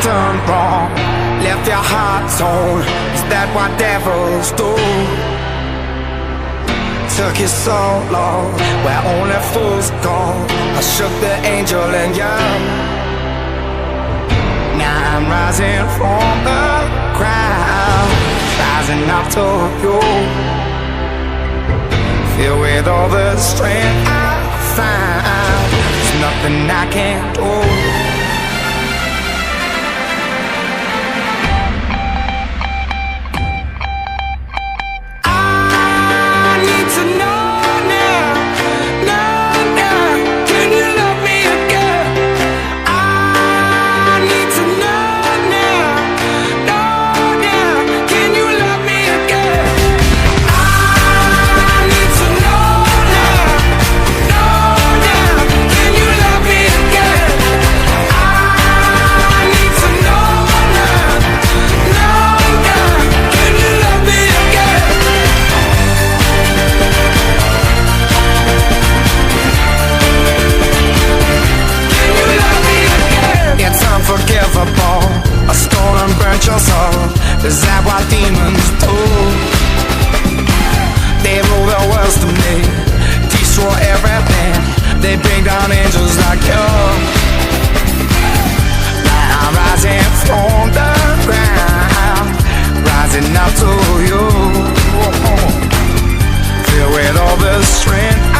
done wrong? Left your heart torn. Is that what devils do? Took you so long, where only fools go. I shook the angel in you. Now I'm rising from the ground, rising up to you. Filled with all the strength I find, there's nothing I can't do. A stone burnt your soul. Is that what demons do? They rule the world to me, destroy everything. They bring down angels like you. Now I'm rising from the ground, rising up to you. Filled with all the strength